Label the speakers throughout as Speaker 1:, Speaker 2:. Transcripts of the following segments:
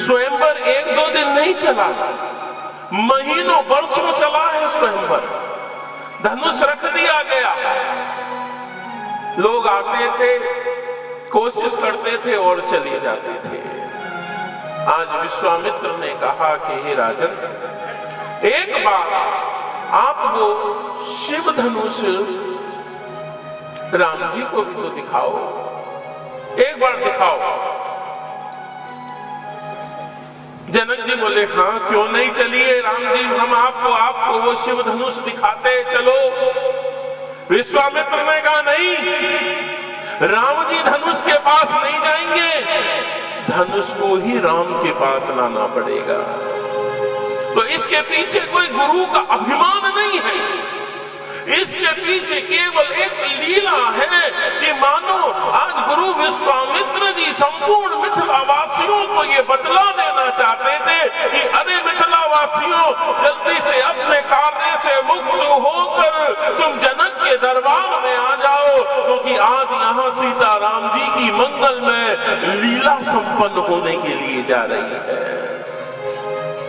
Speaker 1: स्वयंवर एक दो दिन नहीं चला, महीनों वर्षों चला है स्वयंवर। धनुष रख दिया गया, लोग आते थे, कोशिश करते थे और चले जाते थे। आज विश्वामित्र ने कहा कि हे राजन, एक बार आप वो शिव धनुष राम जी को भी तो दिखाओ, एक बार दिखाओ। जनक जी बोले हाँ क्यों नहीं, चलिए राम जी हम आपको वो शिव धनुष दिखाते, चलो। विश्वामित्र ने कहा नहीं, राम जी धनुष के पास नहीं जाएंगे, धनुष को ही राम के पास लाना पड़ेगा। तो इसके पीछे कोई गुरु का अभिमान नहीं है, इसके पीछे केवल एक लीला है कि मानो आज गुरु विश्वामित्र जी संपूर्ण मिथिलावासियों को ये बतला देना चाहते थे कि अरे मिथिलावासियों, जल्दी से अपने कार्य से मुक्त होकर तुम जनक के दरबार में आ जाओ, क्योंकि आज यहाँ सीताराम जी की मंगल में लीला संपन्न होने के लिए जा रही है।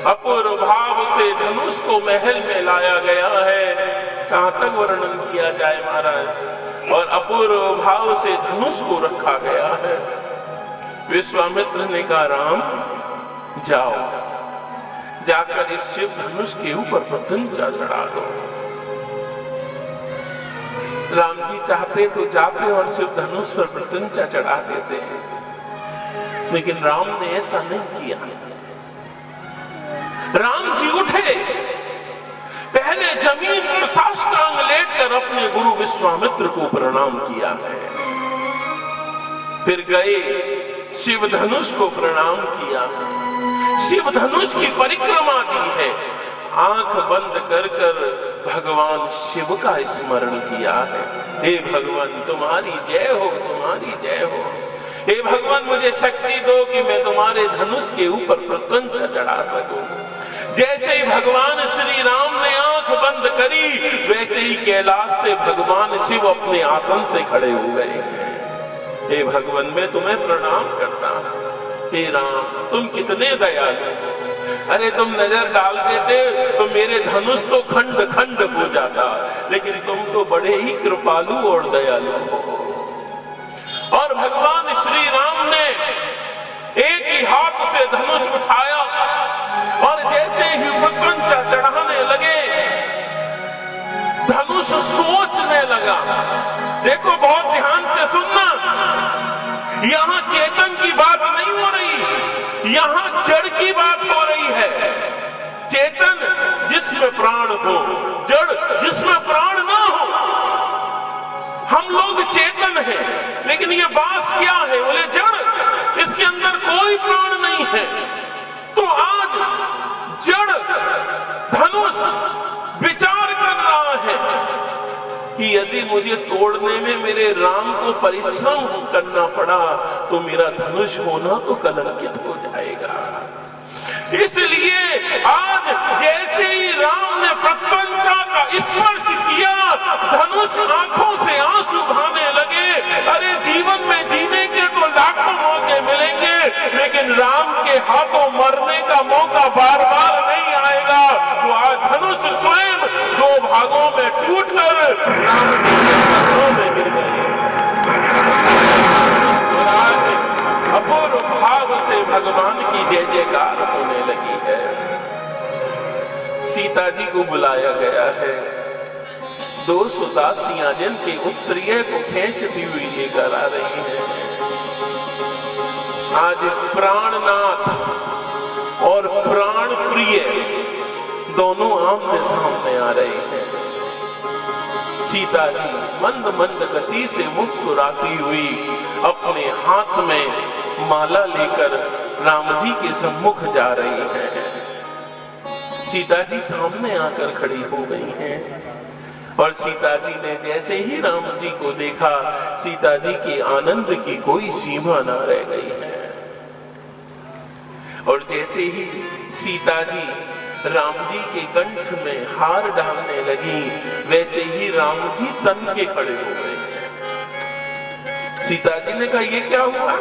Speaker 1: अपूर्व भाव से धनुष को महल में लाया गया है, कहां तक वर्णन किया जाए महाराज। और अपूर्व भाव से धनुष को रखा गया है। विश्वामित्र ने कहा राम जाओ, जाकर इस शिव धनुष के ऊपर प्रत्यंचा चढ़ा दो। राम जी चाहते तो जाते और शिव धनुष पर प्रत्यंचा चढ़ा देते, लेकिन राम ने ऐसा नहीं किया। राम जी उठे, पहले जमीन पर साष्टांग लेटकर अपने गुरु विश्वामित्र को प्रणाम किया है, फिर गए शिव धनुष को प्रणाम किया, शिव धनुष की परिक्रमा दी है, आंख बंद कर कर भगवान शिव का स्मरण किया है। हे भगवान तुम्हारी जय हो, तुम्हारी जय हो। हे भगवान मुझे शक्ति दो कि मैं तुम्हारे धनुष के ऊपर प्रत्यंचा चढ़ा सकूं। जैसे ही भगवान श्री राम ने आंख बंद करी, वैसे ही कैलाश से भगवान शिव अपने आसन से खड़े हो गए। हे भगवान मैं तुम्हें प्रणाम करता हूं। हे राम तुम कितने दयालु, अरे तुम नजर डाल देते तो मेरे धनुष तो खंड खंड हो जाता, लेकिन तुम तो बड़े ही कृपालु और दयालु हो। और भगवान श्री राम ने एक ही हाथ से धनुष उठाया और जैसे ही प्रत्यंचा चढ़ाने लगे, धनुष सोचने लगा। देखो बहुत ध्यान से सुनना, यहां चेतन की बात नहीं हो रही, यहां जड़ की बात हो रही है। चेतन जिसमें प्राण हो, जड़ जिसमें प्राण ना हो। हम लोग चेतन हैं, लेकिन ये बात क्या है, बोले जड़, इसके अंदर कोई प्राण नहीं है। तो आज जड़ धनुष विचार कर रहा है कि यदि मुझे तोड़ने में मेरे राम को परिश्रम करना पड़ा तो मेरा धनुष होना तो कलंकित हो जाएगा। इसलिए आज जैसे ही राम ने प्रत्यंचा का स्पर्श किया, धनुष आंखों से आंसू बहाने लगे। अरे जीवन में जीने के तो लाखों मौके मिलेंगे, लेकिन राम के हाथों मरने का मौका बार बार नहीं आएगा। तो आज धनुष स्वयं दो भागों में टूटकर राम के हाथों में गिर गए। अपूर्व भाव से भगवान की जय जयकार होने लगी है। सीता जी को बुलाया गया है, दो सुदासियां जिनके उत्तरीय को खींचती हुई लेकर आ रही है। आज प्राणनाथ और प्राण प्रिय दोनों आमने सामने आ रहे हैं। सीता जी मंद मंद गति से मुस्कुराती हुई अपने हाथ में माला लेकर राम जी के सम्मुख जा रही है। सीता जी सामने आकर खड़ी हो गई हैं और सीता जी ने जैसे ही राम जी को देखा, सीता जी के आनंद की कोई सीमा न रह गई है। और जैसे ही सीता जी राम जी के कंठ में हार डालने लगी, वैसे ही राम जी तन के खड़े हो गए। सीता जी ने कहा ये क्या हुआ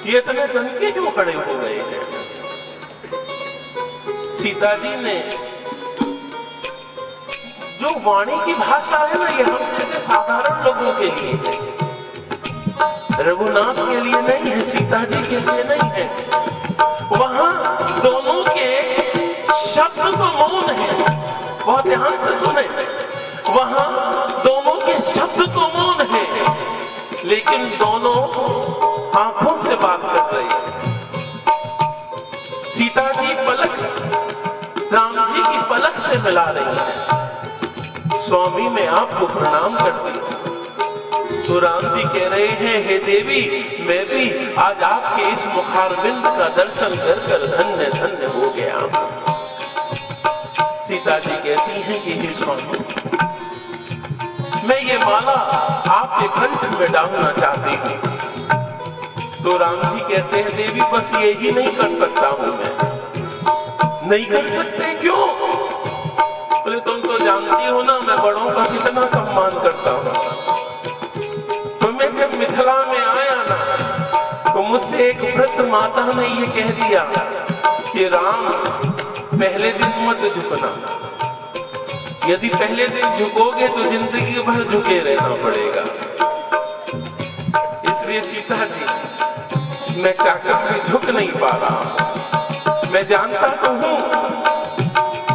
Speaker 1: ये इतने तनके क्यों खड़े हो गए हैं? सीता जी ने जो वाणी की भाषा है ना, ये हम जैसे साधारण लोगों के लिए है, रघुनाथ के लिए नहीं है, सीता जी के लिए नहीं है। वहां दोनों के शब्द तो मौन है, बहुत ध्यान से सुने, वहां दोनों के शब्द तो मौन है, लेकिन दोनों आंखों से बात कर रही है। सीता जी पलक राम जी की पलक से मिला रही है। स्वामी मैं आपको प्रणाम करती हूं। तो राम जी कह रहे हैं, हे देवी, मैं भी आज आपके इस मुखारबिंद का दर्शन कर धन्य धन्य हो गया। सीता जी कहती हैं कि हे स्वामी, मैं ये माला आपके कंठ में डालना चाहती हूँ। तो राम जी कहते हैं, देवी बस ये ही नहीं कर सकता हूं मैं। नहीं कर सकते क्यों? बोले तुम तो जानती हो ना मैं बड़ों का कितना सम्मान करता हूं। तो मैं जब मिथिला में आया ना, तो मुझसे एक वृद्ध माता ने ये कह दिया कि राम पहले दिन मत झुकना, यदि पहले दिन झुकोगे तो जिंदगी भर झुके रहना पड़ेगा। इसलिए सीता जी, मैं चाहकर भी झुक नहीं पा रहा। मैं जानता तो हूं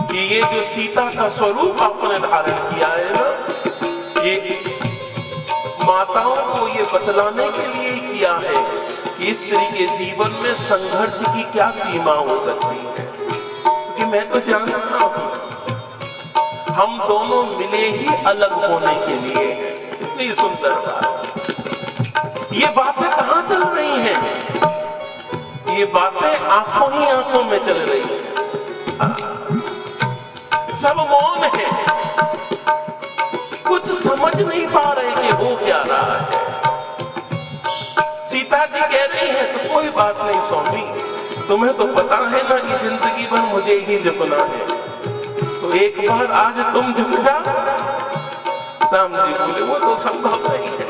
Speaker 1: कि ये जो सीता का स्वरूप आपने धारण किया है ना, ये माताओं को ये बतलाने के लिए किया है कि स्त्री के जीवन में संघर्ष की क्या सीमा हो सकती है। क्योंकि मैं तो जानता हूं हम दोनों मिले ही अलग होने के लिए। इतनी सुंदर बात। ये बातें कहां चल रही हैं? ये बातें आंखों ही आंखों में चल रही है। सब मौन है, कुछ समझ नहीं पा रहे कि हो क्या रहा है। सीता जी कह रही है, तो कोई बात नहीं स्वामी, तुम्हें तो पता है ना कि जिंदगी भर मुझे ही झुकना है, तो एक बार आज तुम झुक जा। राम जी बोले, वो तो संभव नहीं है,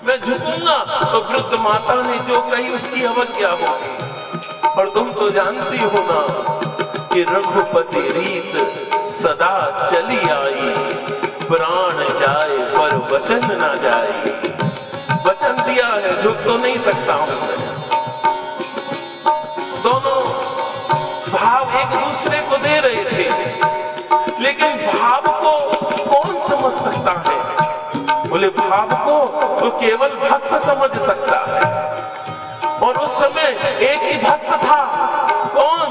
Speaker 1: मैं झुकूंगा तो वृद्ध माता ने जो कही उसकी अवज्ञा होगी। और तुम तो जानती हो ना कि रघुपति रीत सदा चली आई, प्राण जाए पर वचन ना जाए। वचन दिया है, झुक तो नहीं सकता हूं मैं। दोनों भाव एक दूसरे को दे रहे थे, लेकिन भाव को कौन समझ सकता है? बोले भाव को तो केवल भक्त समझ सकता है। और उस समय एक ही भक्त था, कौन?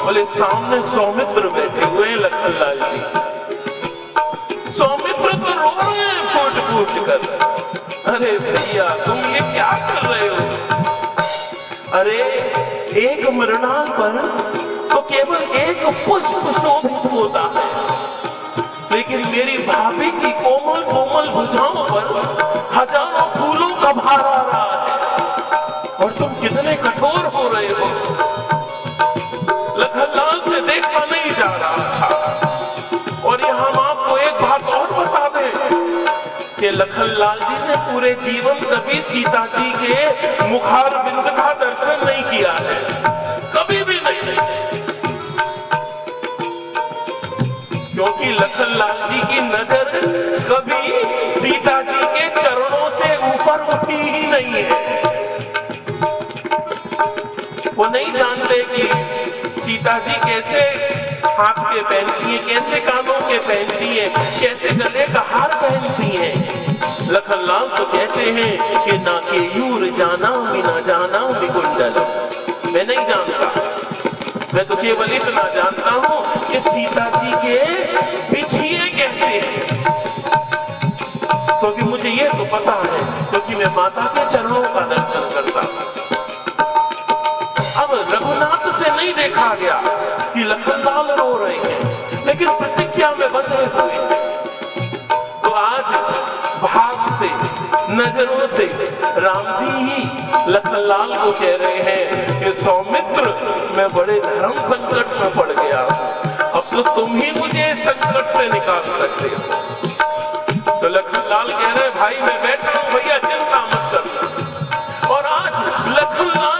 Speaker 1: बोले सामने सौमित्र बैठे हुए लखन लाल जी। सौमित्र तो रो रहे हैं फूट फूट कर। अरे भैया तुम ये क्या कर रहे हो? अरे एक मृणाल पर तो केवल एक पुष्प शोभित होता है, लेकिन मेरी भाभी की कोमल कोमल भुजाओं पर हजारों फूलों का भार आ रहा है, और तुम कितने कठोर हो रहे हो। लखनलाल से देखा नहीं जा रहा था। और यहां हम आपको एक बात और बता दें कि लखनलाल जी ने पूरे जीवन कभी सीता जी के मुखारबिंद का दर्शन नहीं किया है, कभी भी नहीं। क्योंकि लखनलाल जी की नजर कभी सीता जी के चरणों से ऊपर उठी ही नहीं है। वो नहीं जानते कि सीता जी कैसे हाथ के पहनती है, कैसे कानों के पहनती है, कैसे गले का हार पहनती है। लखनलाल तो कहते हैं कि ना के यूर जाना बिना जाना बिकुंडल। मैं नहीं जानता, मैं तो केवल इतना जानता हूं कि सीता जी के बिछिए कैसे हैं, क्योंकि मुझे ये तो पता है, क्योंकि मैं माता के चरणों का दर्शन करता हूं। अब रघुनाथ से नहीं देखा गया कि लखनलाल रो रहे हैं, लेकिन प्रतिज्ञा में बंधे हुए। तो आज भाग से, नजरों से राम जी ही लखनलाल को कह रहे हैं कि सौमित्र मैं बड़े धर्म संकट में पड़ गया, अब तो तुम ही मुझे इस संकट से निकाल सकते हो। तो लखनलाल कह रहे हैं, भाई मैं बैठा हूं, भैया चिंता मत करना। और आज लखनलाल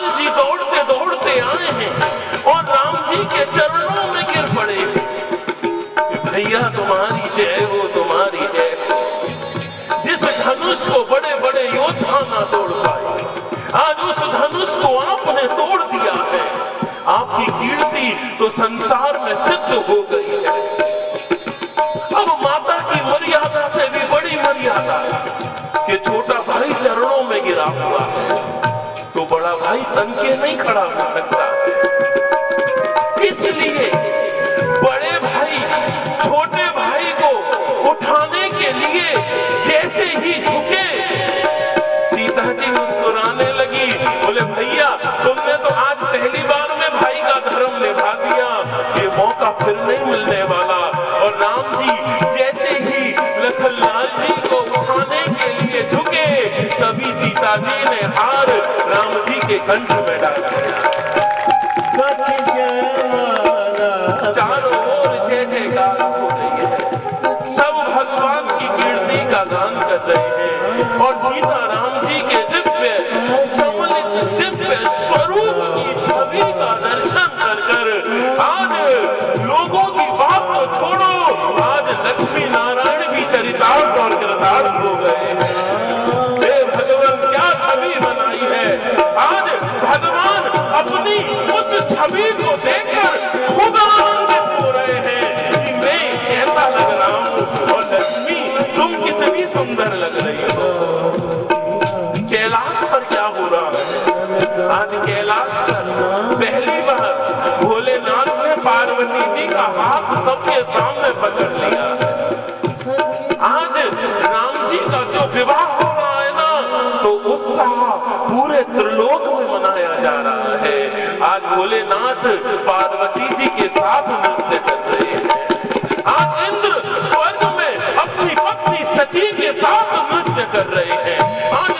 Speaker 1: आपने तोड़ दिया है। आपकी कीर्ति तो संसार में सिद्ध हो गई है। अब माता की मर्यादा से भी बड़ी मर्यादा कि छोटा भाई चरणों में गिरा हुआ है तो बड़ा भाई तन के नहीं खड़ा हो सकता। इसलिए बड़े भाई छोटे भाई को उठाने के लिए जैसे ही झुके, सीता जी मुस्कुराने लगी, बोले भैया तुमने तो आज पहली बार में भाई का धर्म निभा दिया, ये मौका फिर नहीं मिलने वाला। और राम जी जैसे ही लखनलाल जी को उठाने के लिए झुके, तभी सीता जी ने हार राम जी के कंठ में डाल दिया। चारों ओर जय जयकार हो रही है, सब भगवान की कीर्ति का गान कर रहे हैं और सीता राम जी के दिव्य सम्मिलित दिव्य स्वरूप की छवि का दर्शन कर कर आज लोगों की बात को छोड़ो, आज लक्ष्मी नारायण भी चरितार्थ और कृतार्थ हो गए हैं। हे भगवान क्या छवि बनाई है, आज भगवान अपनी उस छवि को देखकर खुद आनंदित हो रहे हैं कि मैं कैसा लग रहा हूं और लक्ष्मी तुम कितनी सुंदर लग रही हो। कैलाश पर क्या हो रहा है, आज कैलाश पर पहली बार भोलेनाथ ने पार्वती जी का हाथ सबके सामने पकड़ लिया है। आज राम जी का जो विवाह हो रहा है ना, तो उत्साह पूरे त्रिलोक में मनाया जा रहा है। आज भोलेनाथ पार्वती जी के साथ नृत्य कर रहे हैं। आज इंद्र स्वर्ग में अपनी पत्नी सची के साथ नृत्य कर रहे हैं। आज